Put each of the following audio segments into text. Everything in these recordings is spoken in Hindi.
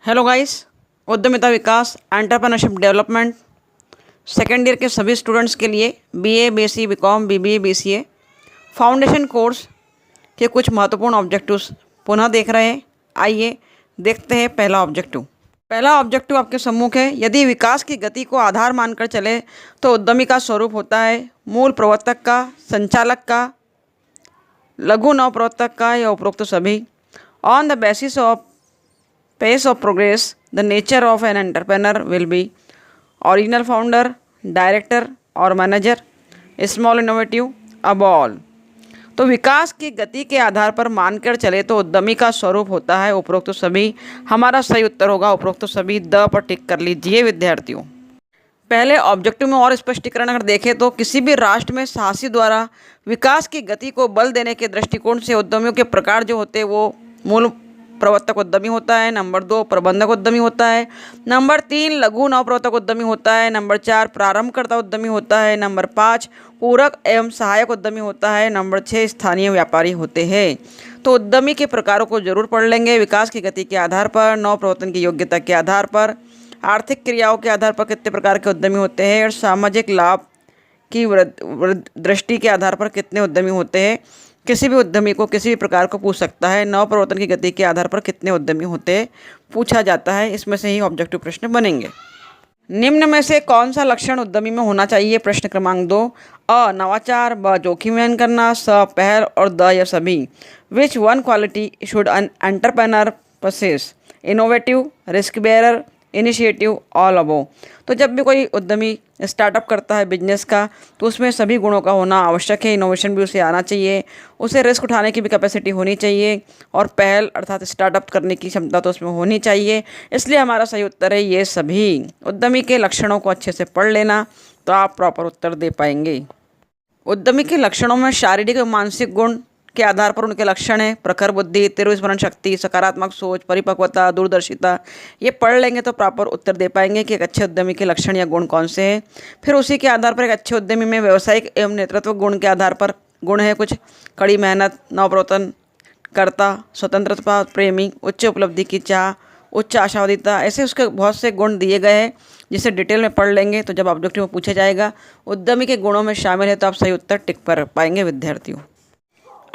हेलो गाइस, उद्यमिता विकास एंटरप्रेन्योरशिप डेवलपमेंट सेकेंड ईयर के सभी स्टूडेंट्स के लिए BA, BSc, BCom, BBA, BCA foundation course के कुछ महत्वपूर्ण ऑब्जेक्टिव्स पुनः देख रहे हैं। आइए देखते हैं पहला ऑब्जेक्टिव। पहला ऑब्जेक्टिव आपके सम्मुख है। यदि विकास की गति को आधार मानकर चले तो उद्यमी का स्वरूप होता है मूल प्रवर्तक का, संचालक का, लघु नवप्रवर्तक का या उपरोक्त सभी। On the basis of pace of progress, the nature of an entrepreneur will be original founder, director or manager, small innovative, above all। तो विकास की गति के आधार पर मानकर चले तो उद्यमी का स्वरूप होता है उपरोक्त सभी। हमारा सही उत्तर होगा उपरोक्त सभी। द पर टिक कर लीजिए विद्यार्थियों। पहले ऑब्जेक्टिव में और स्पष्टीकरण अगर देखें तो किसी भी राष्ट्र में शासी द्वारा विकास की गति को बल देने के दृष्टिकोण से उद्यमियों के प्रकार जो होते हैं वो मूल प्रवर्तक उद्यमी होता है, नंबर 2 प्रबंधक उद्यमी होता है, नंबर 3 लघु नवप्रवर्तक उद्यमी होता है, नंबर 4 प्रारंभकर्ता उद्यमी होता है, नंबर 5 पूरक एवं सहायक उद्यमी होता है, नंबर 6 स्थानीय व्यापारी होते हैं। तो उद्यमी के प्रकारों को जरूर पढ़ लेंगे। विकास की गति के आधार पर, नवप्रवर्तन की योग्यता के आधार पर, आर्थिक क्रियाओं के आधार पर कितने प्रकार के उद्यमी होते हैं और सामाजिक लाभ की दृष्टि के आधार पर कितने उद्यमी होते हैं। किसी भी उद्यमी को किसी भी प्रकार को पूछ सकता है। नवप्रवर्तन की गति के आधार पर कितने उद्यमी होते हैं पूछा जाता है। इसमें से ही ऑब्जेक्टिव प्रश्न बनेंगे। निम्न में से कौन सा लक्षण उद्यमी में होना चाहिए? प्रश्न क्रमांक 2। अ नवाचार, ब जोखिम वहन करना, स पहल और द या सभी। Which one quality should an entrepreneur possess? Innovative, risk bearer, initiative, all above. तो जब भी कोई उद्यमी स्टार्टअप करता है बिजनेस का तो उसमें सभी गुणों का होना आवश्यक है। इनोवेशन भी उसे आना चाहिए, उसे रिस्क उठाने की भी कैपेसिटी होनी चाहिए और पहल अर्थात स्टार्टअप करने की क्षमता तो उसमें होनी चाहिए। इसलिए हमारा सही उत्तर है ये सभी। उद्यमी के लक्षणों को अच्छे से पढ़ लेना तो आप प्रॉपर उत्तर दे पाएंगे। उद्यमी के लक्षणों में शारीरिक और मानसिक गुण के आधार पर उनके लक्षण हैं प्रखर बुद्धि, तीव्र स्मरण शक्ति, सकारात्मक सोच, परिपक्वता, दूरदर्शिता। ये पढ़ लेंगे तो प्रॉपर उत्तर दे पाएंगे कि एक अच्छे उद्यमी के लक्षण या गुण कौन से हैं। फिर उसी के आधार पर एक अच्छे उद्यमी में व्यावसायिक एवं नेतृत्व गुण के आधार पर गुण है कुछ। कड़ी मेहनत, नवप्रवर्तन कर्ता, स्वतंत्रता प्रेमी, उच्च उपलब्धि की चाह, उच्च आशावादिता, ऐसे उसके बहुत से गुण दिए गए हैं जिसे डिटेल में पढ़ लेंगे तो जब ऑब्जेक्टिव में पूछा जाएगा उद्यमी के गुणों में शामिल है तो आप सही उत्तर टिक पर पाएंगे विद्यार्थियों।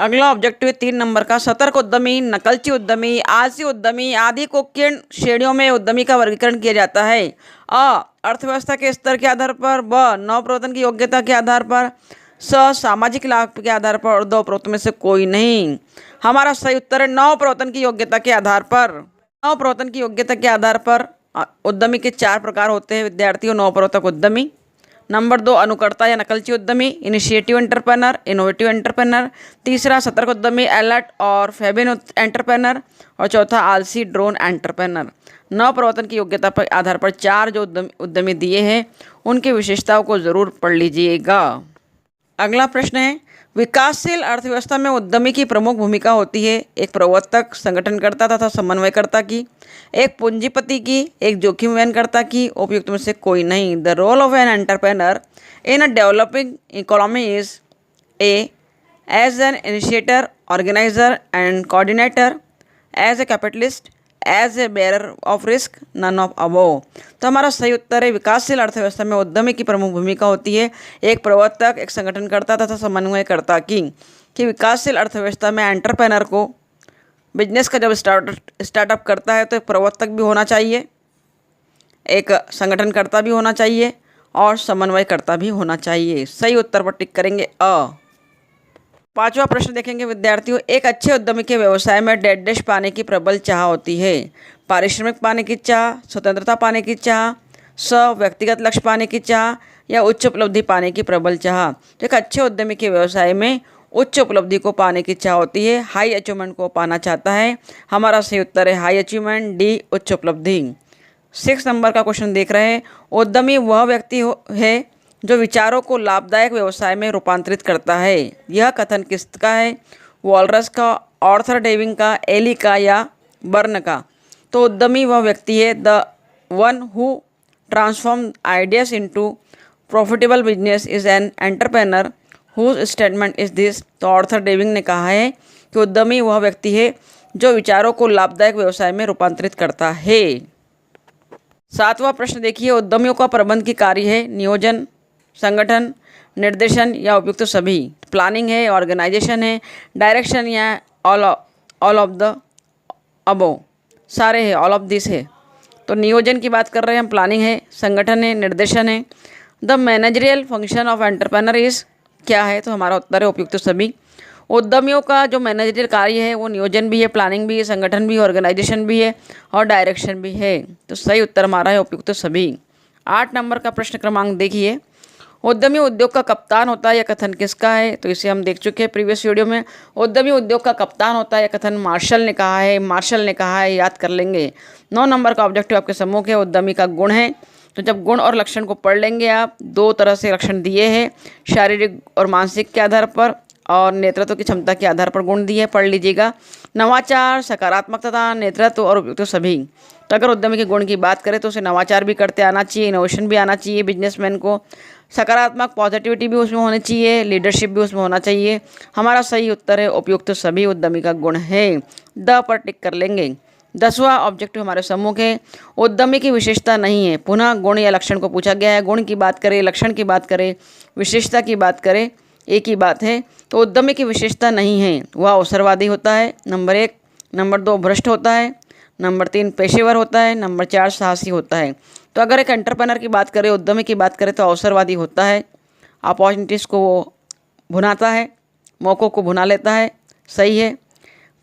अगला ऑब्जेक्टिव है 3 नंबर का। सतर्क उद्यमी, नकलची उद्यमी, आलसी उद्यमी आदि को किन श्रेणियों में उद्यमी का वर्गीकरण किया जाता है? अ अर्थव्यवस्था के स्तर के आधार पर, ब नवप्रवर्तन की योग्यता के आधार पर, स सामाजिक लाभ के आधार पर और द उपरोक्त में से कोई नहीं। हमारा सही उत्तर है नवप्रवर्तन की योग्यता के आधार पर। नवप्रवर्तन की योग्यता के आधार पर उद्यमी के 4 प्रकार होते हैं विद्यार्थियों। नवप्रवर्तक उद्यमी, नंबर 2 अनुकर्ता या नकलची उद्यमी, इनिशिएटिव एंटरप्रेनर, इनोवेटिव एंटरप्रेनर, तीसरा सतर्क उद्यमी, अलर्ट और फेबिन एंटरप्रेनर और चौथा आलसी ड्रोन एंटरप्रेनर। नवप्रवर्तन की योग्यता पर आधार पर 4 जो उद्यमी दिए हैं उनकी विशेषताओं को जरूर पढ़ लीजिएगा। अगला प्रश्न है विकासशील अर्थव्यवस्था में उद्यमी की प्रमुख भूमिका होती है एक प्रवर्तक, संगठनकर्ता तथा समन्वयकर्ता की, एक पूंजीपति की, एक जोखिम वहनकर्ता की, उपयुक्त में से कोई नहीं। The role of an entrepreneur in a developing economy is a as an initiator, organiser and coordinator, as a capitalist, as a bearer of risk, none of above. तो हमारा सही उत्तर है विकासशील अर्थव्यवस्था में उद्यमी की प्रमुख भूमिका होती है एक प्रवर्तक, एक संगठनकर्ता तथा समन्वयकर्ता की। कि विकासशील अर्थव्यवस्था में एंटरप्रेनर को बिजनेस का जब स्टार्टअप करता है तो एक प्रवर्तक भी होना चाहिए, एक संगठनकर्ता भी होना चाहिए और समन्वयकर्ता भी होना चाहिए। सही उत्तर पर टिक करेंगे अ। 5वां प्रश्न देखेंगे विद्यार्थियों। एक अच्छे उद्यमी के व्यवसाय में डैश पाने की प्रबल चाह होती है। पारिश्रमिक पाने की चाह, स्वतंत्रता पाने की चाह, स व्यक्तिगत लक्ष्य पाने की चाह या उच्च उपलब्धि पाने की प्रबल चाह। तो एक अच्छे उद्यमी के व्यवसाय में उच्च उपलब्धि को पाने की चाह होती है, हाई अचीवमेंट को पाना चाहता है। हमारा सही उत्तर है हाई अचीवमेंट, डी उच्च उपलब्धि। 6 नंबर का क्वेश्चन देख रहे हैं। उद्यमी वह व्यक्ति है जो विचारों को लाभदायक व्यवसाय में रूपांतरित करता है। यह कथन किसका है? वॉलरस का, ऑर्थर डेविंग का, एली का या बर्न का? तो उद्यमी वह व्यक्ति है the one who transform ideas into profitable business is an entrepreneur whose statement is this. तो ऑर्थर डेविंग ने कहा है कि उद्यमी वह व्यक्ति है जो विचारों को लाभदायक व्यवसाय में रूपांतरित करता है। 7वां प्रश्न देखिए, उद्यमियों का प्रबंध की कार्य है नियोजन, संगठन, निर्देशन या उपयुक्त सभी। प्लानिंग है, ऑर्गेनाइजेशन है, डायरेक्शन या ऑल ऑफ द अबव, सारे है, ऑल ऑफ दिस है। तो नियोजन की बात कर रहे हैं हम, प्लानिंग है, संगठन है, निर्देशन है। The managerial function of entrepreneur is क्या है, तो हमारा उत्तर है उपयुक्त सभी। उद्यमियों का जो मैनेजरियल कार्य है वो नियोजन भी है, प्लानिंग भी है, संगठन भी है, ऑर्गेनाइजेशन भी है और डायरेक्शन भी है। तो सही उत्तर हमारा है उपयुक्त सभी। 8 नंबर का प्रश्न क्रमांक देखिए, उद्यमी उद्योग का कप्तान होता है, यह कथन किसका है, तो इसे हम देख चुके हैं प्रीवियस वीडियो में। उद्यमी उद्योग का कप्तान होता है, यह कथन मार्शल ने कहा है, याद कर लेंगे। 9 नंबर का ऑब्जेक्टिव आपके सम्मुख है, उद्यमी का गुण है। तो जब गुण और लक्षण को पढ़ लेंगे आप, 2 तरह से लक्षण दिए हैं, शारीरिक और मानसिक के आधार पर और नेतृत्व की क्षमता के आधार पर गुण दिए, पढ़ लीजिएगा। नवाचार, सकारात्मकता, नेतृत्व और उपयुक्त सभी। तो अगर उद्यमी के गुण की बात करें तो उसे नवाचार भी करते आना चाहिए, इनोवेशन भी आना चाहिए बिजनेसमैन को, सकारात्मक पॉजिटिविटी भी उसमें होनी चाहिए, लीडरशिप भी उसमें होना चाहिए। हमारा सही उत्तर है उपयुक्त सभी उद्यमी का गुण है। द पर टिक कर लेंगे। 10वां ऑब्जेक्टिव हमारे सम्मुख है, उद्यमी की विशेषता नहीं है। पुनः गुण या लक्षण को पूछा गया है, गुण की बात करें, लक्षण की बात करें, विशेषता की बात करें, एक ही बात है। तो उद्यमी की विशेषता नहीं है, वह अवसरवादी होता है, नंबर 1। नंबर 2 भ्रष्ट होता है, नंबर 3 पेशेवर होता है, नंबर 4 साहसी होता है। तो अगर एक एंटरप्रेन्योर की बात करें, उद्यमी की बात करें तो अवसरवादी होता है, अपॉर्चुनिटीज़ को वो भुनाता है, मौक़ों को भुना लेता है, सही है।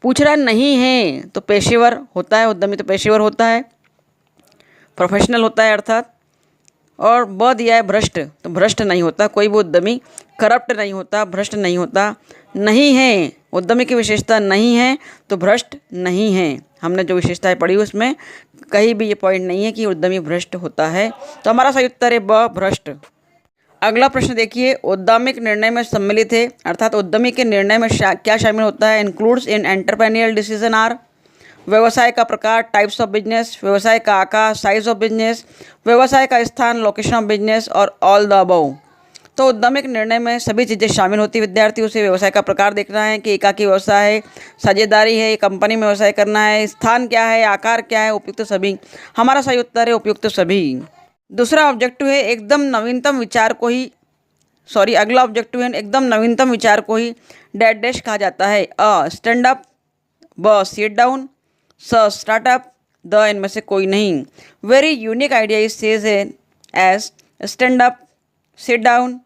पूछ रहा नहीं है तो पेशेवर होता है, उद्यमी तो पेशेवर होता है, प्रोफेशनल होता है अर्थात। और ब दिया है भ्रष्ट, तो भ्रष्ट नहीं होता कोई भी उद्यमी, करप्ट नहीं होता, भ्रष्ट नहीं होता। नहीं है, उद्यमी की विशेषता नहीं है तो भ्रष्ट नहीं है। हमने जो विशेषताएं पढ़ी उसमें कहीं भी ये पॉइंट नहीं है कि उद्यमी भ्रष्ट होता है। तो हमारा सही उत्तर है ब भ्रष्ट। अगला प्रश्न देखिए, उद्यमिक निर्णय में सम्मिलित है, अर्थात उद्यमी के निर्णय में क्या शामिल होता है। Includes in entrepreneurial decision are व्यवसाय का प्रकार, टाइप्स ऑफ बिजनेस, व्यवसाय का आकार, साइज ऑफ बिजनेस, व्यवसाय का स्थान, लोकेशन ऑफ बिजनेस और ऑल द अबव। तो उद्यमिक निर्णय में सभी चीज़ें शामिल होती है। विद्यार्थी उसे व्यवसाय का प्रकार देखना है कि एकाकी व्यवसाय है, साझेदारी है, कंपनी में व्यवसाय करना है, स्थान क्या है, आकार क्या है, उपयुक्त सभी। हमारा सही उत्तर है उपयुक्त सभी। दूसरा ऑब्जेक्टिव है एकदम नवीनतम विचार को ही अगला ऑब्जेक्टिव है एकदम नवीनतम विचार को ही डैश डैश कहा जाता है। अ स्टैंड अप, ब सिट डाउन, स स्टार्टअप, द इनमें से कोई नहीं। Very unique idea is says as stand up, sit down,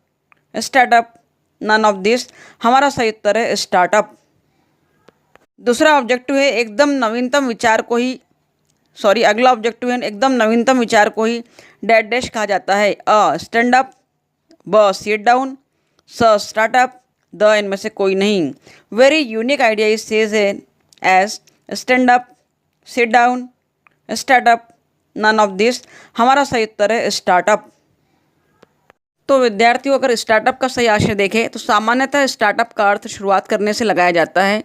startup, none of this. हमारा सही उत्तर है स्टार्टअप। दूसरा ऑब्जेक्टिव है एकदम नवीनतम विचार को ही अगला ऑब्जेक्टिव है एकदम नवीनतम विचार को ही डैश डैश कहा जाता है। अ स्टैंड अप, ब सिट डाउन, स स्टार्टअप, द इनमें से कोई नहीं। Very unique idea is says as stand up, sit down, startup, none of this. हमारा सही उत्तर है स्टार्टअप। तो विद्यार्थियों अगर स्टार्टअप का सही आशय देखें तो सामान्यतः स्टार्टअप का अर्थ शुरुआत करने से लगाया जाता है।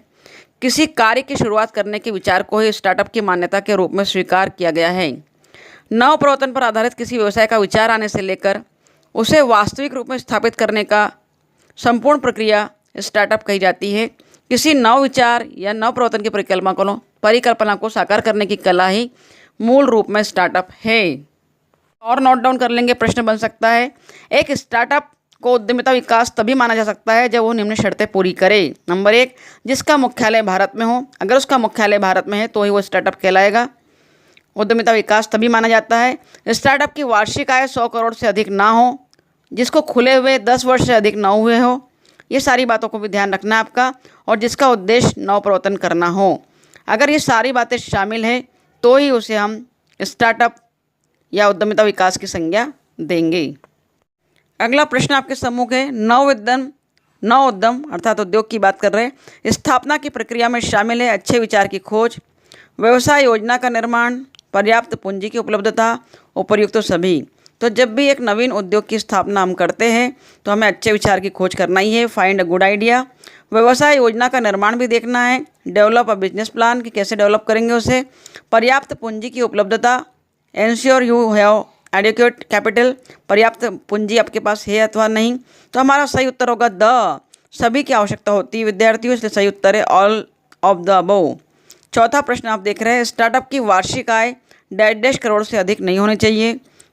किसी कार्य की शुरुआत करने के विचार को ही स्टार्टअप की मान्यता के रूप में स्वीकार किया गया है। नव प्रवर्तन पर आधारित किसी व्यवसाय का विचार आने से लेकर उसे वास्तविक रूप में स्थापित करने का संपूर्ण प्रक्रिया स्टार्टअप कही जाती है। किसी नव विचार या नव प्रवर्तन की परिकल्पना को साकार करने की कला ही मूल रूप में स्टार्टअप है। और नोट डाउन कर लेंगे, प्रश्न बन सकता है, एक स्टार्टअप को उद्यमिता विकास तभी माना जा सकता है जब वो निम्न शर्तें पूरी करे। नंबर 1, जिसका मुख्यालय भारत में हो। अगर उसका मुख्यालय भारत में है तो ही वो स्टार्टअप कहलाएगा। उद्यमिता विकास तभी माना जाता है। स्टार्टअप की वार्षिक आय 100 करोड़ से अधिक ना हो, जिसको खुले हुए 10 वर्ष से अधिक ना हुए हो। ये सारी बातों को भी ध्यान रखना है आपका। और जिसका उद्देश्य नव प्रवर्तन करना हो। अगर ये सारी बातें शामिल है तो ही उसे हम स्टार्टअप या उद्यमिता विकास की संज्ञा देंगे। अगला प्रश्न आपके सम्मुख है, नव उद्यम अर्थात उद्योग की बात कर रहे हैं, स्थापना की प्रक्रिया में शामिल है अच्छे विचार की खोज, व्यवसाय योजना का निर्माण, पर्याप्त पूंजी की उपलब्धता, उपर्युक्त सभी। तो जब भी एक नवीन उद्योग की स्थापना हम करते हैं तो हमें अच्छे विचार की खोज करना ही है, फाइंड अ गुड आइडिया। व्यवसाय योजना का निर्माण भी देखना है, डेवलप अ बिजनेस प्लान कि कैसे डेवलप करेंगे उसे। पर्याप्त पूंजी की उपलब्धता, ensure you have adequate capital, पर्याप्त पूंजी आपके पास है अथवा नहीं। तो हमारा सही उत्तर होगा द सभी की आवश्यकता होती है विद्यार्थियों, इसलिए सही उत्तर है ऑल ऑफ द अबव। चौथा प्रश्न आप देख रहे हैं, स्टार्टअप की वार्षिक आय डैश करोड़ से अधिक नहीं होनी चाहिए।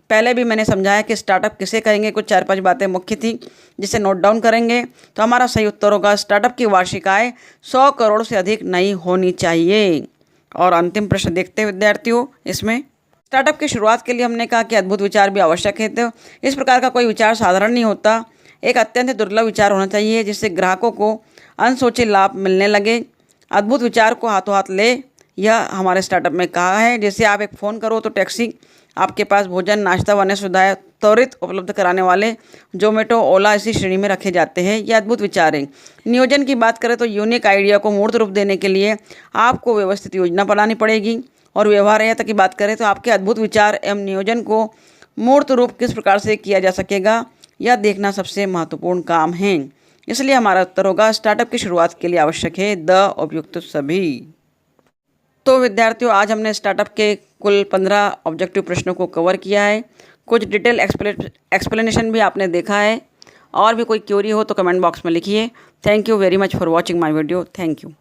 पहले भी मैंने समझाया कि स्टार्टअप किसे कहेंगे, कुछ 4-5 बातें मुख्य थी जिसे नोट डाउन करेंगे तो हमारा सही उत्तर होगा स्टार्टअप की वार्षिक आय 100 करोड़ से अधिक नहीं होनी चाहिए। और अंतिम प्रश्न देखते हैं विद्यार्थियों, इसमें स्टार्टअप की शुरुआत के लिए हमने कहा कि अद्भुत विचार भी आवश्यक है। तो इस प्रकार का कोई विचार साधारण नहीं होता, एक अत्यंत दुर्लभ विचार होना चाहिए जिससे ग्राहकों को अनसोचे लाभ मिलने लगे। अद्भुत विचार को हाथों हाथ ले, यह हमारे स्टार्टअप में कहा है। जैसे आप एक फ़ोन करो तो टैक्सी आपके पास भोजन, नाश्ता व अन्य सुविधाएं त्वरित उपलब्ध कराने वाले जोमेटो, ओला इसी श्रेणी में रखे जाते हैं। ये अद्भुत विचार है। नियोजन की बात करें तो यूनिक आइडिया को मूर्त रूप देने के लिए आपको व्यवस्थित योजना बनानी पड़ेगी। और व्यवहार्यता की बात करें तो आपके अद्भुत विचार एवं नियोजन को मूर्त रूप किस प्रकार से किया जा सकेगा, यह देखना सबसे महत्वपूर्ण काम है। इसलिए हमारा उत्तर होगा स्टार्टअप की शुरुआत के लिए आवश्यक है द उपयुक्त सभी। तो विद्यार्थियों, आज हमने स्टार्टअप के कुल 15 ऑब्जेक्टिव प्रश्नों को कवर किया है। कुछ डिटेल एक्सप्लेनेशन भी आपने देखा है। और भी कोई क्वेरी हो तो कमेंट बॉक्स में लिखिए। Thank you very much for watching my video. Thank you.